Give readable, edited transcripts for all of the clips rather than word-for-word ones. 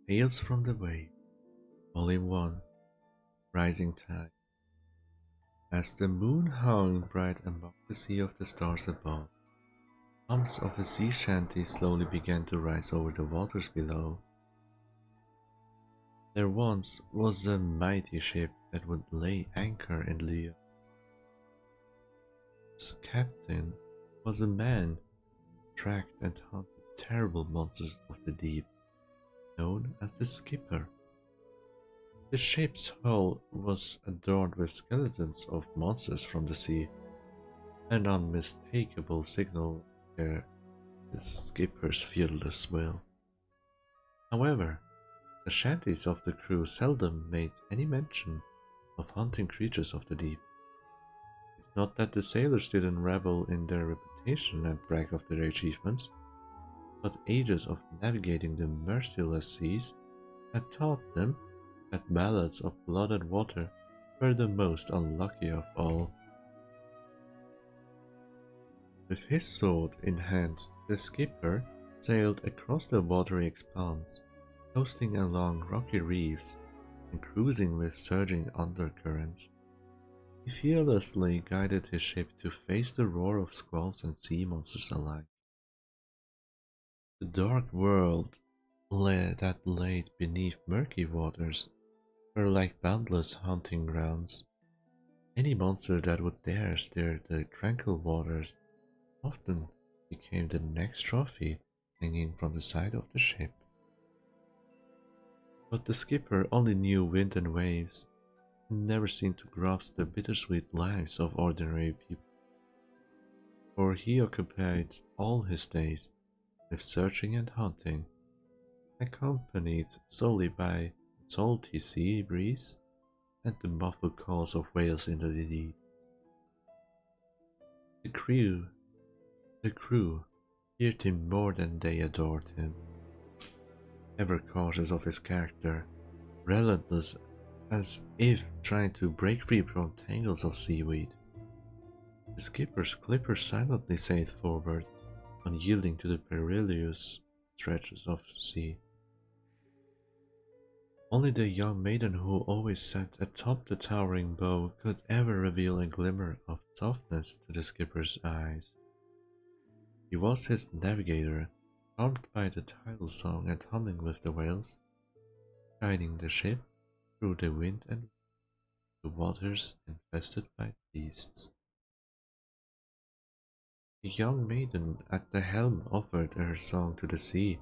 Tales from the Wave, Volume 1, Rising Tide. As the moon hung bright above the sea of the stars above, humps of a sea shanty slowly began to rise over the waters below. There once was a mighty ship that would lay anchor in Leo. Its captain was a man who tracked and hunted terrible monsters of the deep, known as the Skipper. The ship's hull was adorned with skeletons of monsters from the sea, an unmistakable signal of the skipper's fearless will. However, the shanties of the crew seldom made any mention of hunting creatures of the deep. It's not that the sailors didn't revel in their reputation and brag of their achievements, but ages of navigating the merciless seas had taught them that ballads of blood and water were the most unlucky of all. With his sword in hand, the skipper sailed across the watery expanse, coasting along rocky reefs and cruising with surging undercurrents. He fearlessly guided his ship to face the roar of squalls and sea monsters alike. The dark world that lay beneath murky waters were like boundless hunting grounds. Any monster that would dare stir the tranquil waters often became the next trophy hanging from the side of the ship. But the skipper only knew wind and waves, and never seemed to grasp the bittersweet lives of ordinary people, for he occupied all his days with searching and hunting, accompanied solely by the salty sea breeze and the muffled calls of whales in the deep. The crew feared him more than they adored him, ever cautious of his character, relentless as if trying to break free from tangles of seaweed. The skipper's clipper silently sailed forward, unyielding to the perilous stretches of sea. Only the young maiden who always sat atop the towering bow could ever reveal a glimmer of softness to the skipper's eyes. He was his navigator, charmed by the tidal song and humming with the whales, guiding the ship through the wind and the waters infested by beasts. The young maiden at the helm offered her song to the sea,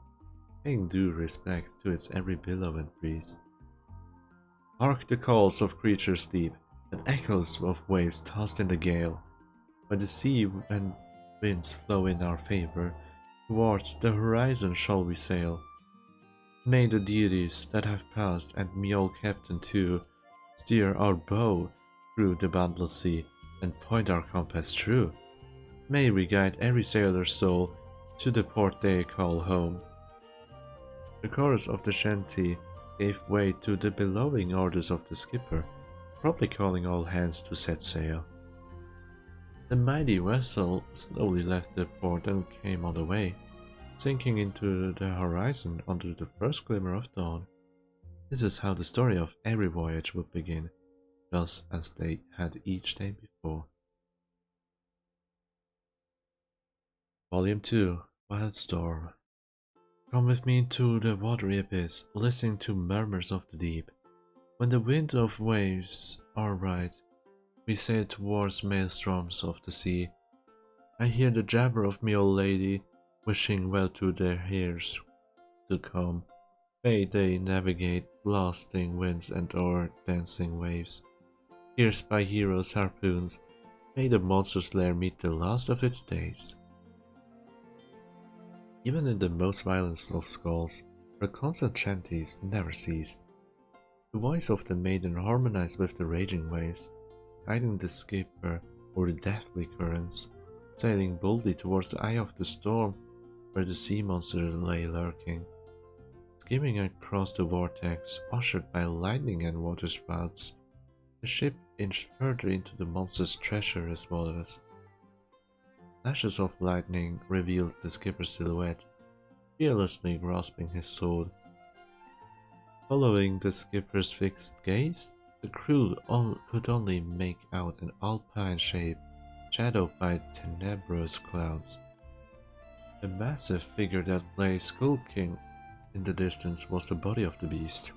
paying due respect to its every billow and breeze. Hark the calls of creatures deep, and echoes of waves tossed in the gale. When the sea and winds flow in our favor, towards the horizon shall we sail. May the deities that have passed, and me old captain too, steer our bow through the boundless sea, and point our compass true. May we guide every sailor's soul to the port they call home. The chorus of the shanty gave way to the bellowing orders of the skipper, promptly calling all hands to set sail. The mighty vessel slowly left the port and came on the way, sinking into the horizon under the first glimmer of dawn. This is how the story of every voyage would begin, just as they had each day before. Volume 2, Wildstorm. Come with me into the watery abyss, listening to murmurs of the deep. When the wind of waves are right, we sail towards maelstroms of the sea. I hear the jabber of me old lady, wishing well to their heirs to come. May they navigate blasting winds and o'er dancing waves. Pierced by heroes' harpoons, may the monster's lair meet the last of its days. Even in the most violent of skulls, her constant chanties never ceased. The voice of the maiden harmonized with the raging waves, guiding the skipper over the deathly currents, sailing boldly towards the eye of the storm, where the sea monster lay lurking. Skimming across the vortex, ushered by lightning and waterspouts, the ship inched further into the monster's treacherous waters. Flashes of lightning revealed the skipper's silhouette, fearlessly grasping his sword. Following the skipper's fixed gaze, the crew could only make out an alpine shape shadowed by tenebrous clouds. The massive figure that lay skulking in the distance was the body of the beast.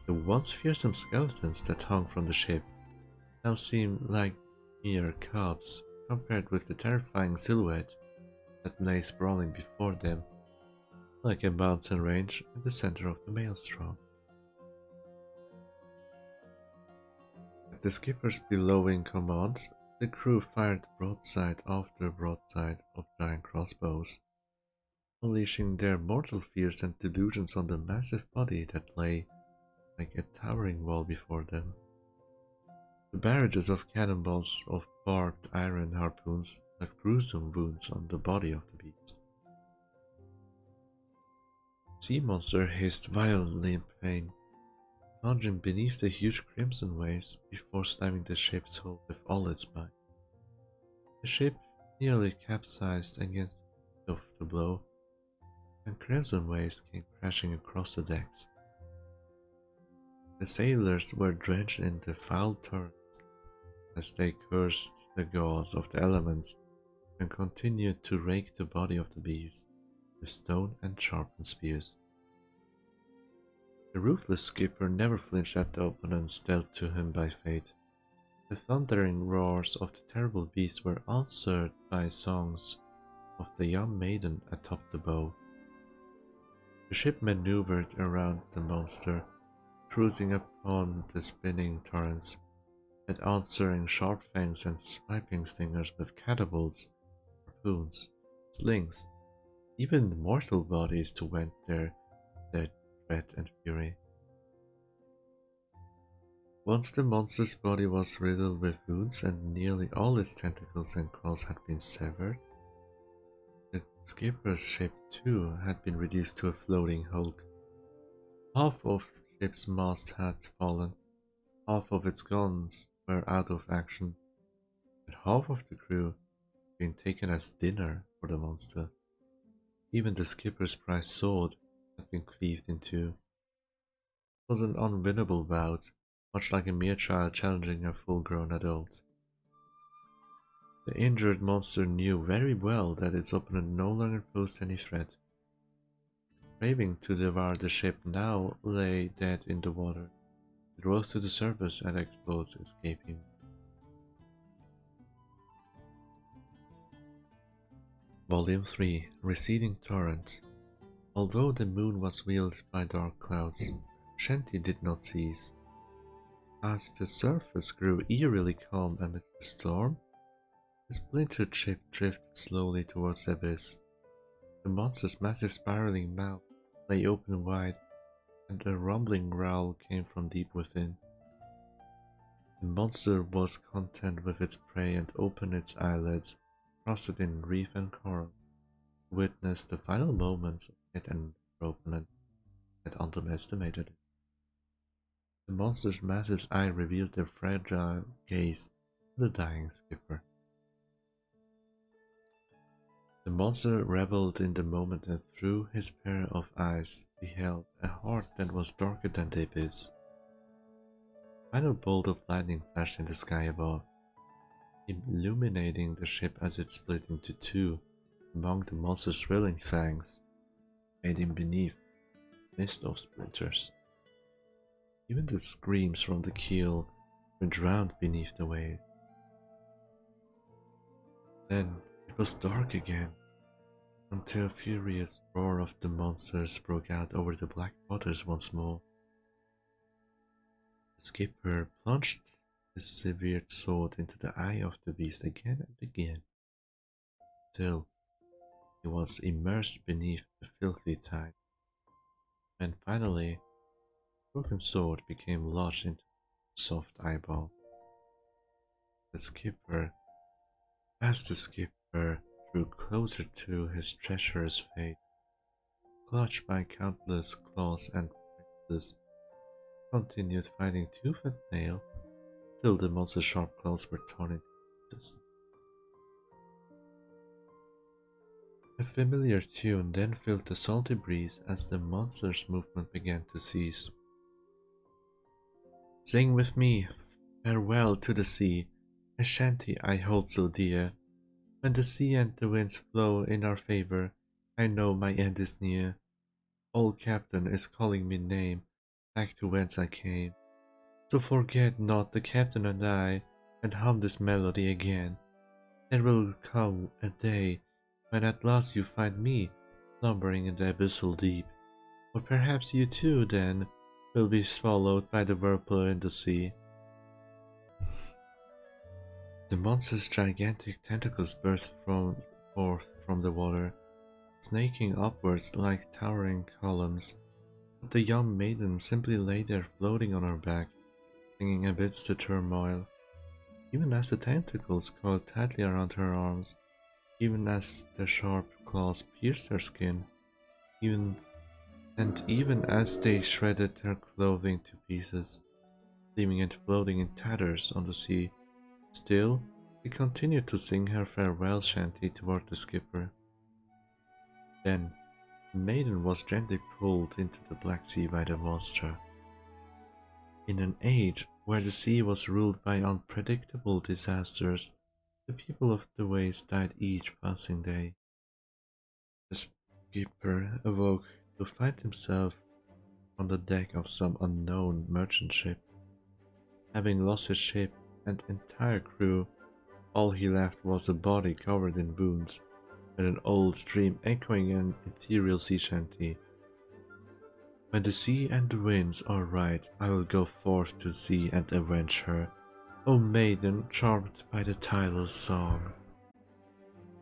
The once fearsome skeletons that hung from the ship now seemed like mere cubs compared with the terrifying silhouette that lay sprawling before them, like a mountain range in the center of the maelstrom. At the skipper's bellowing command, the crew fired broadside after broadside of giant crossbows, unleashing their mortal fears and delusions on the massive body that lay like a towering wall before them. The barrages of cannonballs of barbed iron harpoons left gruesome wounds on the body of the beast. The sea monster hissed violently in pain, plunging beneath the huge crimson waves before slamming the ship's hull with all its might. The ship nearly capsized against the of the blow, and crimson waves came crashing across the decks. The sailors were drenched in the foul torrents as they cursed the gods of the elements and continued to rake the body of the beast with stone and sharpened spears. The ruthless skipper never flinched at the opponents dealt to him by fate. The thundering roars of the terrible beast were answered by songs of the young maiden atop the bow. The ship maneuvered around the monster, cruising upon the spinning torrents, and answering sharp fangs and swiping stingers with catapults, harpoons, slings, even mortal bodies to vent their dread and fury. Once the monster's body was riddled with wounds and nearly all its tentacles and claws had been severed, the skipper's ship too had been reduced to a floating hulk. Half of the ship's mast had fallen, half of its guns were out of action, and half of the crew had been taken as dinner for the monster. Even the skipper's prized sword had been cleaved in two. It was an unwinnable bout, much like a mere child challenging a full-grown adult. The injured monster knew very well that its opponent no longer posed any threat. Craving to devour the ship now lay dead in the water. It rose to the surface and exposed its gaping. Volume 3 Receding Torrent. Although the moon was veiled by dark clouds, Shanty did not cease. As the surface grew eerily calm amidst the storm, the splintered ship drifted slowly towards the abyss. The monster's massive spiraling mouth lay open wide, and a rumbling growl came from deep within. The monster was content with its prey and opened its eyelids, frosted in reef and coral, to witness the final moments of yet another opponent that underestimated it. The monster's massive eye revealed a fragile gaze to the dying skipper. The monster reveled in the moment and through his pair of eyes beheld a heart that was darker than the abyss. A final bolt of lightning flashed in the sky above, illuminating the ship as it split into two among the monster's thrilling fangs, hiding beneath a mist of splinters. Even the screams from the keel were drowned beneath the waves. Then it was dark again, until a furious roar of the monsters broke out over the black waters once more. The skipper plunged his severed sword into the eye of the beast again and again, till he was immersed beneath the filthy tide, and finally the broken sword became lodged into a soft eyeball. As the skipper drew closer to his treacherous fate, clutched by countless claws and pincers, continued fighting tooth and nail till the monster's sharp claws were torn into pieces. A familiar tune then filled the salty breeze as the monster's movement began to cease. Sing with me, farewell to the sea, a shanty I hold so dear. When the sea and the winds flow in our favor, I know my end is near. Old captain is calling me name, back to whence I came. So forget not the captain and I, and hum this melody again. There will come a day when at last you find me slumbering in the abyssal deep. Or perhaps you too, then, will be swallowed by the whirlpool in the sea. The monster's gigantic tentacles burst forth from the water, snaking upwards like towering columns. But the young maiden simply lay there floating on her back, singing amidst the turmoil. Even as the tentacles coiled tightly around her arms, even as the sharp claws pierced her skin, even as they shredded her clothing to pieces, leaving it floating in tatters on the sea, still she continued to sing her farewell shanty toward the skipper. Then the maiden was gently pulled into the Black Sea by the monster. In an age where the sea was ruled by unpredictable disasters, the people of the waves died each passing day. The skipper awoke to find himself on the deck of some unknown merchant ship. Having lost his ship and entire crew, all he left was a body covered in wounds, and an old stream echoing an ethereal sea shanty. When the sea and the winds are right, I will go forth to sea and avenge her, O maiden charmed by the tidal song.